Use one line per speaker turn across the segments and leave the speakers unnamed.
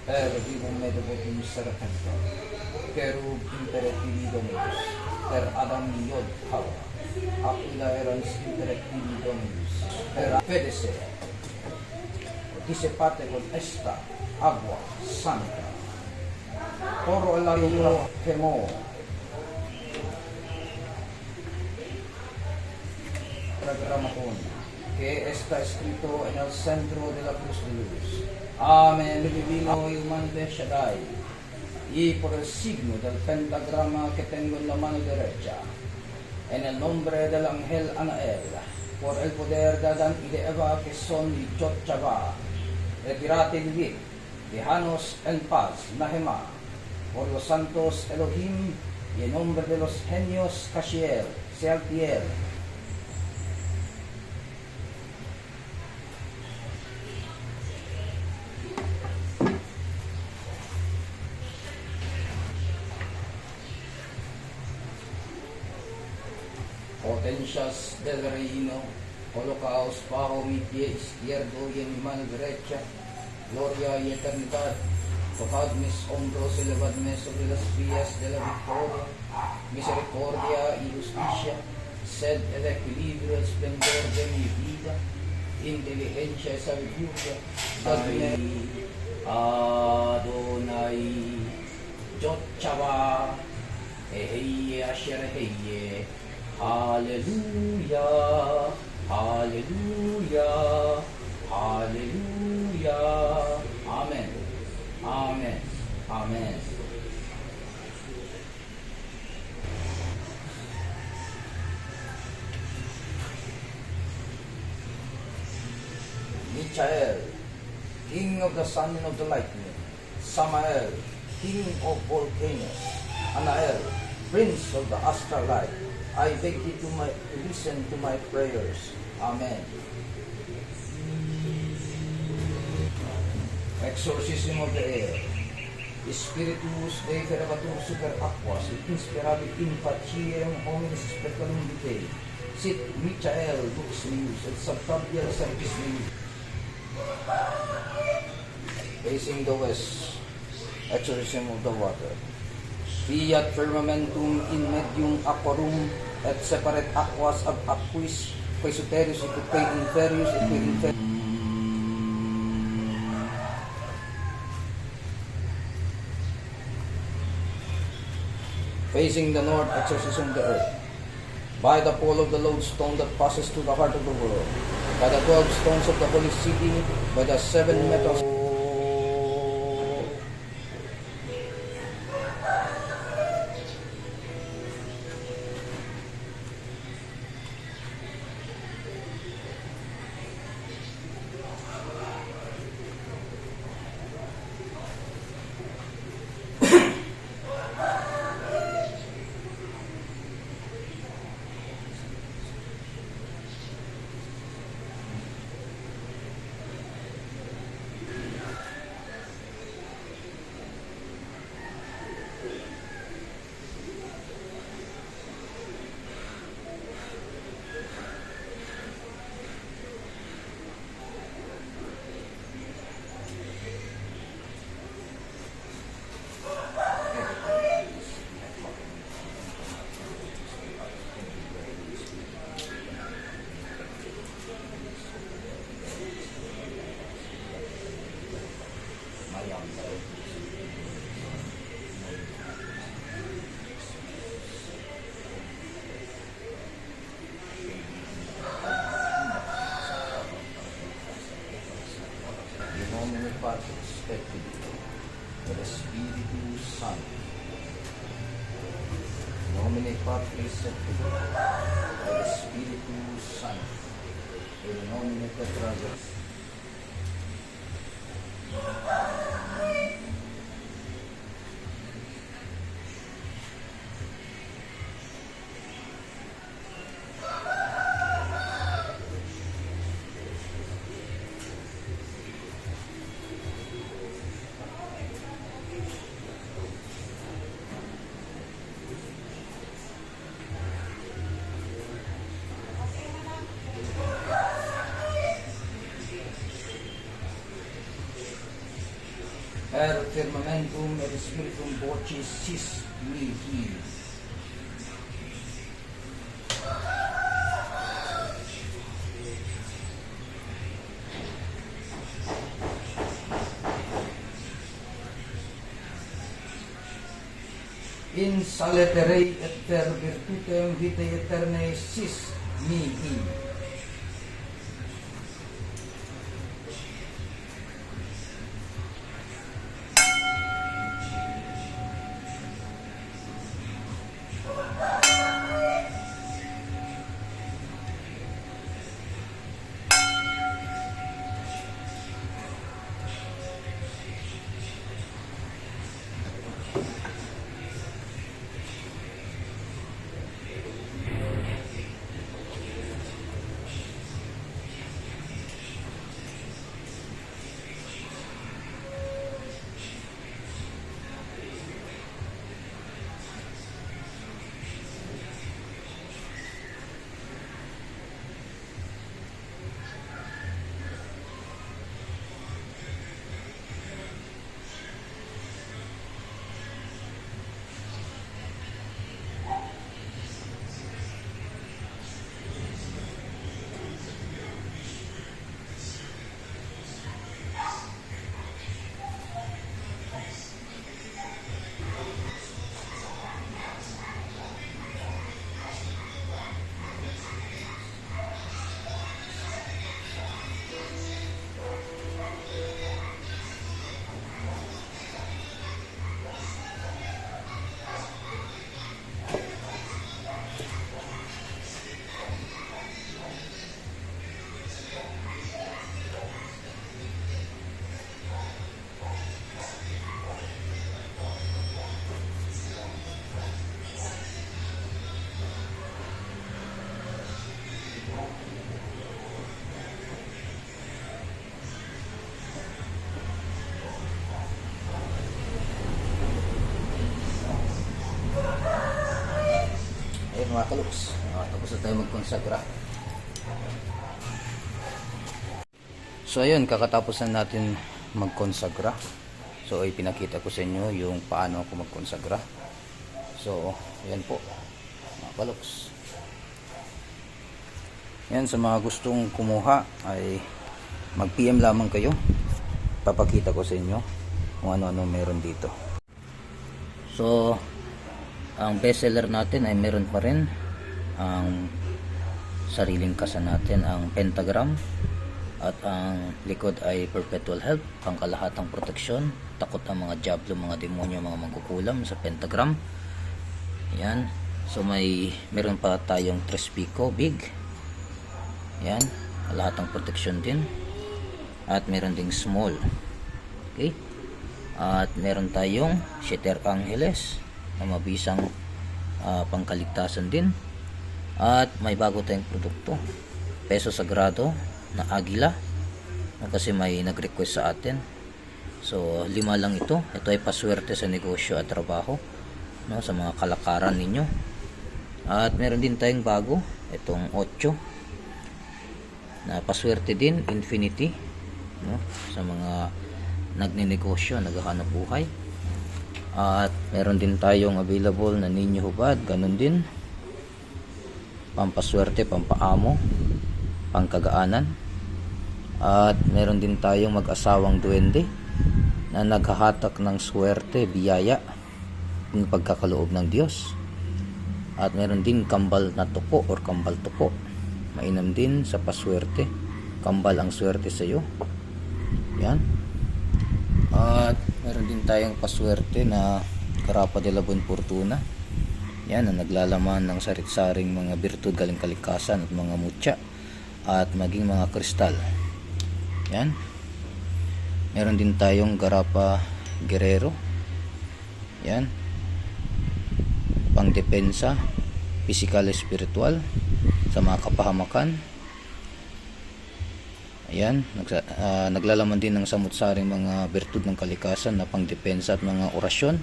per vivum medovum serpentum, querub interet tibi Dominus, per Adam iod Hawa, aquila erans interet tibi Dominus, per fedese, dissipate con esta agua santa, toro el lario quemó, programatón, que está escrito en el centro de la cruz de luz. Amén. Divino y humano de Shaddai, y por el signo del pentagrama que tengo en la mano derecha, en el nombre del ángel Anael, por el poder de Adán y de Eva que son Yod Chavá, retirate vivir, déjanos en paz, Nahema, por los santos Elohim y en nombre de los genios Kashiel, Sealtiel, potencias del reino, colocaos bajo mi pie izquierdo y en mi mano derecha, gloria y eternidad, tocad mis hombros, elevadme sobre las vías de la victoria, misericordia y justicia, sed el equilibrio, el esplendor de mi vida, inteligencia y sabiduría, dadme Adonai, Yod Chavá, Eheye Asher Eheye, Hallelujah, Hallelujah, Hallelujah. Amen, Amen, Amen. Michael, king of the sun of the lightning, Samael, king of volcanoes, Anael, prince of the astral light, I beg you to listen to my prayers. Amen. Exorcism of the air. Spiritus Dei fervatur super aquas, et inspiravi in faciem hominis speculum vitae. Sit Michael lux meus, et subtabial servis meus. Facing the west. Exorcism of the water. Fiat firmamentum in medium aquarum, et separate aquas ab aquis, quae superius et quae inferius et quae inferius. Facing the north, exorcism of the earth. By the pole of the lodestone that passes to the heart of the world, by the 12 stones of the holy city, by the 7 metals. Patris et Filii et Spiritus Sancti. Nomine Patris et Filii et Spiritus Sancti. In nomine Tetragrammaton. per firmamentum et spiritum vocis sis mihi. In salete et per virtutem vitae aeternae sis mihi. Ayun mga kaluks, tapos na tayo magkonsagra. So ayun, kakatapos na natin magkonsagra. So ay pinakita ko sa inyo yung paano ako magkonsagra. So ayan po mga kaluks. Yan, sa mga gustong kumuha ay mag PM lamang kayo. Papakita ko sa inyo kung ano-ano meron dito. So ang bestseller natin ay meron pa rin ang sariling kasa natin, ang pentagram, at ang likod ay perpetual health, pangkalahatang proteksyon, takot ang mga diablo, mga demonyo, mga mangkukulam sa pentagram. Yan. So meron pa tayong Trespico big. Yan, kalahatang proteksyon din. At meron ding small. Okay? At meron tayong Siete Angeles na mabisang pangkaligtasan din. At may bago tayong produkto, Peso Sagrado na Agila, kasi may nag-request sa atin. So 5 lang ito. Ito ay paswerte sa negosyo at trabaho, no, sa mga kalakaran ninyo. At meron din tayong bago, itong 8 na paswerte din, Infinity, no, sa mga nagnenegosyo, naghahanap buhay. At meron din tayong available na Ninyo Hubad, ganun din, pampaswerte, pampaamo, pangkagaanan. At meron din tayong mag-asawang duwende na naghahatak ng swerte, biyaya, ng pagkakaloob ng Diyos. At meron din kambal na tuko or kambal tuko, mainam din sa paswerte, kambal ang swerte sa iyo. Yan. At meron din tayong paswerte na Karapa de la Buena Fortuna. Yan, na naglalaman ng sarit-saring mga birtud, galing kalikasan at mga mutya at maging mga kristal. Yan. Meron din tayong Garapa Guerrero. Yan. Pangdepensa, physical, spiritual sa mga kapahamakan. Ayan, naglalaman din ng samut-saring mga birtud ng kalikasan na pangdepensa at mga orasyon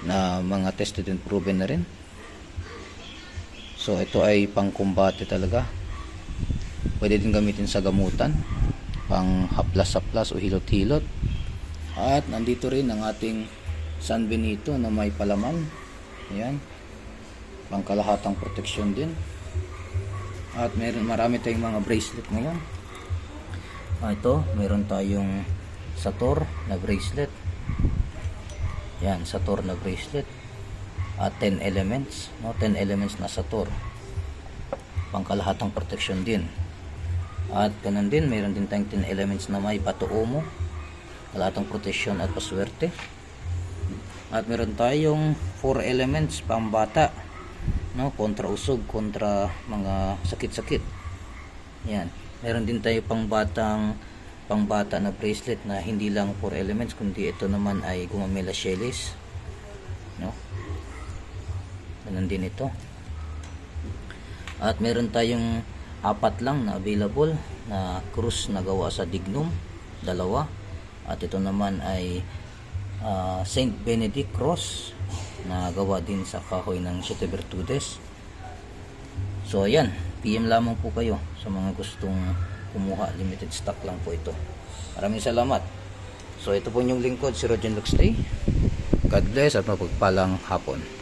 na mga tested and proven na rin. So ito ay pangkumbate talaga. Pwede din gamitin sa gamutan, pang haplas-haplas o hilot-hilot. At nandito rin ang ating San Benito na may palaman. Ayan. Pangkalahatang proteksyon din. At marami tayong mga bracelet ngayon. Ito, meron tayong Sator na bracelet. Yan, Sator na bracelet. At 10 elements, no? 10 elements na Sator. Pangkalahatang proteksyon din. At ganun din, meron din tayong 10 elements na may Bato Omo, kalahatang proteksyon at paswerte. At meron tayong 4 elements pambata, no? Kontra usog, kontra mga sakit-sakit. Yan. Meron din tayo pangbata na bracelet na hindi lang 4 elements, kundi ito naman ay Gumamela Shellis, no? Ganun din ito. At meron tayong 4 lang na available na krus na gawa sa dignum, 2. At ito naman ay Saint Benedict cross na gawa din sa kahoy ng Siete Virtudes. So ayan, PM lamang po kayo sa mga gustong kumuha. Limited stock lang po ito. Maraming salamat. So ito po yung lingkod, si Roger Luxley. God bless at mapagpalang hapon.